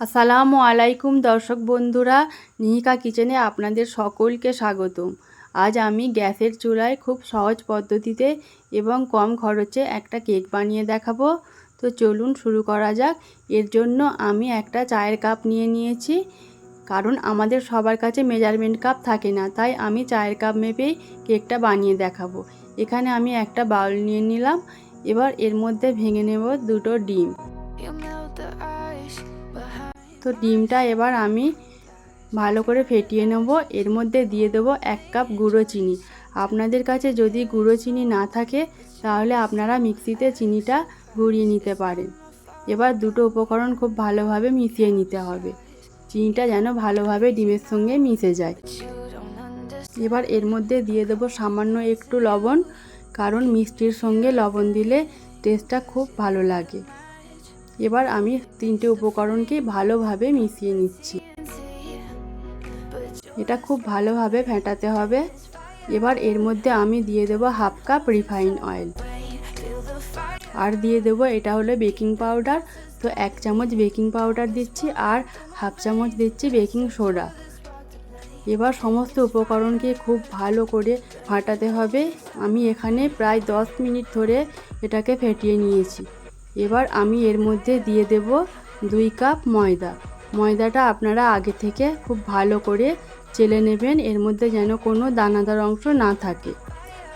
আসসালামু আলাইকুম দর্শক বন্ধুরা, নিহিকা কিচেনে আপনাদের সকলকে স্বাগতম। আজ আমি গ্যাসের চুলায় খুব সহজ পদ্ধতিতে এবং কম খরচে একটা কেক বানিয়ে দেখাবো। তো চলুন শুরু করা যাক। এর জন্য আমি একটা চায়ের কাপ নিয়ে নিয়েছি, কারণ আমাদের সবার কাছে মেজারমেন্ট কাপ থাকে না, তাই আমি চায়ের কাপ মেপেই কেকটা বানিয়ে দেখাবো। এখানে আমি একটা বাউল নিয়ে নিলাম। এবার এর মধ্যে ভেঙে নেব দুটো ডিম। তো ডিমটা এবার আমি ভালো করে ফেটিয়ে নেব। এর মধ্যে দিয়ে দেবো 1 কাপ গুঁড়ো চিনি। আপনাদের কাছে যদি গুঁড়ো চিনি না থাকে তাহলে আপনারা মিক্সিতে চিনিটা গুঁড়িয়ে নিতে পারেন। এবার দুটো উপকরণ খুব ভালোভাবে মিশিয়ে নিতে হবে, চিনিটা যেন ভালোভাবে ডিমের সঙ্গে মিশে যায়। এবার এর মধ্যে দিয়ে দেবো সামান্য একটু লবণ, কারণ মিষ্টির সঙ্গে লবণ দিলে টেস্টটা খুব ভালো লাগে। এবার আমি তিনটে উপকরণকে ভালোভাবে মিশিয়ে নিচ্ছি। এটা খুব ভালোভাবে ফেটাতে হবে। এবার এর মধ্যে আমি দিয়ে দেবো 1/2 কাপ রিফাইন অয়েল, আর দিয়ে দেবো এটা হলো বেকিং পাউডার। তো 1 চামচ বেকিং পাউডার দিচ্ছি আর 1/2 চামচ দিচ্ছি বেকিং সোডা। এবার সমস্ত উপকরণকে খুব ভালো করে ফাটাতে হবে। আমি এখানে প্রায় 10 মিনিট ধরে এটাকে ফেটিয়ে নিয়েছি। এবার আমি এর মধ্যে দিয়ে দেব 2 কাপ ময়দা। ময়দাটা আপনারা আগে থেকে খুব ভালো করে চেলে নেবেন, এর মধ্যে যেন কোনো দানাদার অংশ না থাকে।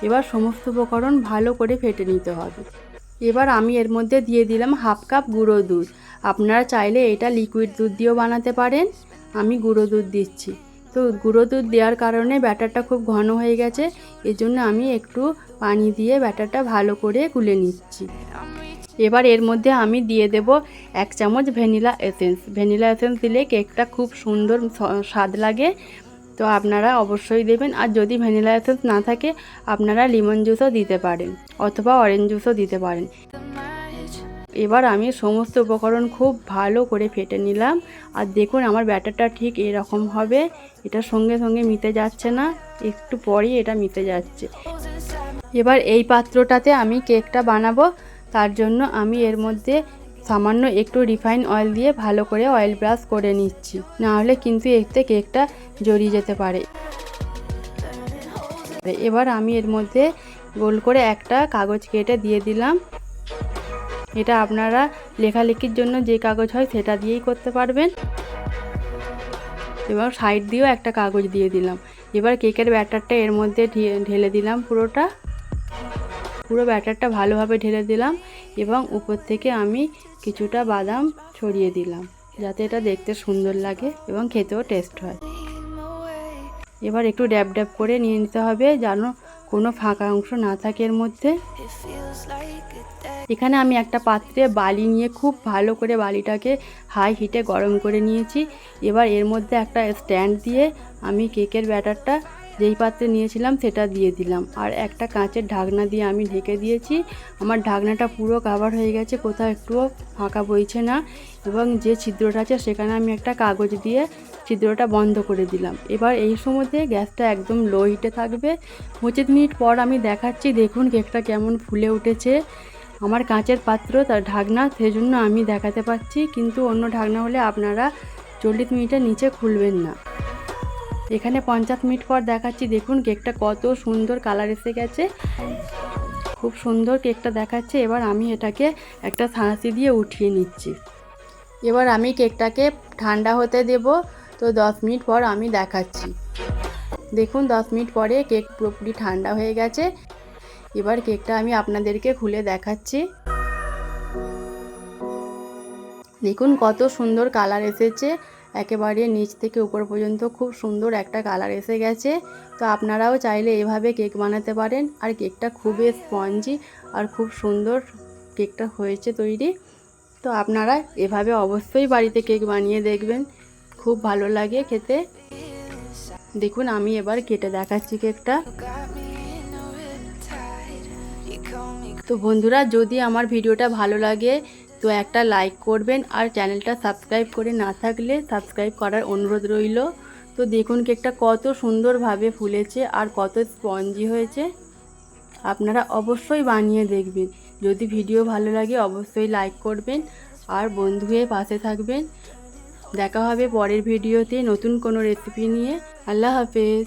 এবার সমস্ত উপকরণ ভালো করে ফেটে নিতে হবে। এবার আমি এর মধ্যে দিয়ে দিলাম 1/2 কাপ গুঁড়ো দুধ। আপনারা চাইলে এটা লিকুইড দুধ দিয়েও বানাতে পারেন, আমি গুঁড়ো দুধ দিচ্ছি। তো গুঁড়ো দুধ দেওয়ার কারণে ব্যাটারটা খুব ঘন হয়ে গেছে, এজন্য আমি একটু পানি দিয়ে ব্যাটারটা ভালো করে গুলে নিচ্ছি। এবার এর মধ্যে আমি দিয়ে দেব 1 চামচ ভ্যানিলা এসেন্স। ভ্যানিলা এসেন্স দিলে কেকটা খুব সুন্দর স্বাদ লাগে, তো আপনারা অবশ্যই দেবেন। আর যদি ভ্যানিলা এসেন্স না থাকে আপনারা লেমন জুসও দিতে পারেন অথবা অরেঞ্জ জুসও দিতে পারেন। এবার আমি সমস্ত উপকরণ খুব ভালো করে ফেটে নিলাম। আর দেখুন আমার ব্যাটারটা ঠিক এরকম হবে, এটা সঙ্গে সঙ্গে মিশে যাচ্ছে না, একটু পরেই এটা মিশে যাচ্ছে। এবার এই পাত্রটাতে আমি কেকটা বানাবো, তার জন্য আমি এর মধ্যে সামান্য একটু রিফাইন অয়েল দিয়ে ভালো করে অয়েল ব্রাশ করে নিচ্ছি, না হলে কিন্তু এতে কেকটা জড়িয়ে যেতে পারে। এবার আমি এর মধ্যে গোল করে একটা কাগজ কেটে দিয়ে দিলাম। এটা আপনারা লেখালেখির জন্য যে কাগজ হয় সেটা দিয়েই করতে পারবেন। এবং সাইড দিয়েও একটা কাগজ দিয়ে দিলাম। এবার কেকের ব্যাটারটা এর মধ্যে ঢেলে দিলাম, পুরো ব্যাটারটা ভালোভাবে ঢেলে দিলাম এবং উপর থেকে আমি কিছুটা বাদাম ছড়িয়ে দিলাম, যাতে এটা দেখতে সুন্দর লাগে এবং খেতেও টেস্ট হয়। এবার একটু ড্যাব ড্যাব করে নিয়ে নিতে হবে, যেন কোনো ফাঁকা অংশ না থাকে এর মধ্যে। এখানে আমি একটা পাত্রে বালি নিয়ে খুব ভালো করে বালিটাকে হাই হিটে গরম করে নিয়েছি। এবার এর মধ্যে একটা স্ট্যান্ড দিয়ে আমি কেকের ব্যাটারটা যেই পাত্রে নিয়েছিলাম সেটা দিয়ে দিলাম, আর একটা কাঁচের ঢাকনা দিয়ে আমি ঢেকে দিয়েছি। আমার ঢাকনাটা পুরো কভার হয়ে গেছে, কোথাও একটুও ফাঁকা বইছে না। এবং যে ছিদ্রটা আছে সেখানে আমি একটা কাগজ দিয়ে ছিদ্রটা বন্ধ করে দিলাম। এবার এই সময়তে গ্যাসটা একদম লো হিটে থাকবে। 25 মিনিট পর আমি দেখাচ্ছি, দেখুন কেকটা কেমন ফুলে উঠেছে। আমার কাঁচের পাত্র তার ঢাকনা, সেজন্য আমি দেখাতে পাচ্ছি, কিন্তু অন্য ঢাকনা হলে আপনারা 40 মিনিটের নিচে খুলবেন না। এখানে 50 মিনিট পর দেখাচ্ছি, দেখুন কেকটা কত সুন্দর কালার এসে গেছে, খুব সুন্দর কেকটা দেখাচ্ছে। এবার আমি এটাকে একটা ছাঁচি দিয়ে উঠিয়ে নিচ্ছি। এবার আমি কেকটাকে ঠান্ডা হতে দেব। তো 10 মিনিট পর আমি দেখাচ্ছি, দেখুন 10 মিনিট পরে কেক পুরোপুরি ঠান্ডা হয়ে গেছে। এবার কেকটা আমি আপনাদেরকে খুলে দেখাচ্ছি, দেখুন কত সুন্দর কালার এসেছে, একেবারে নিচ থেকে উপর পর্যন্ত খুব সুন্দর একটা কালার এসে গেছে। তো আপনারাও চাইলে এভাবে কেক বানাতে পারেন। আর কেকটা খুবই স্পঞ্জি আর খুব সুন্দর কেকটা হয়েছে তৈরি। তো আপনারা এভাবে অবশ্যই বাড়িতে কেক বানিয়ে দেখবেন, খুব ভালো লাগে খেতে। দেখুন আমি এবার কেটে দেখাচ্ছি কেকটা। তো বন্ধুরা, যদি আমার ভিডিওটা ভালো লাগে তো একটা লাইক করবেন, আর চ্যানেলটা সাবস্ক্রাইব করে না থাকলে সাবস্ক্রাইব করার অনুরোধ রইল। তো দেখুন কেকটা কত সুন্দরভাবে ফুলেছে আর কত স্পঞ্জি হয়েছে, আপনারা অবশ্যই বানিয়ে দেখবেন। যদি ভিডিও ভালো লাগে অবশ্যই লাইক করবেন আর বন্ধু হয়ে পাশে থাকবেন। দেখা হবে পরের ভিডিওতে নতুন কোনো রেসিপি নিয়ে। আল্লাহ হাফেজ।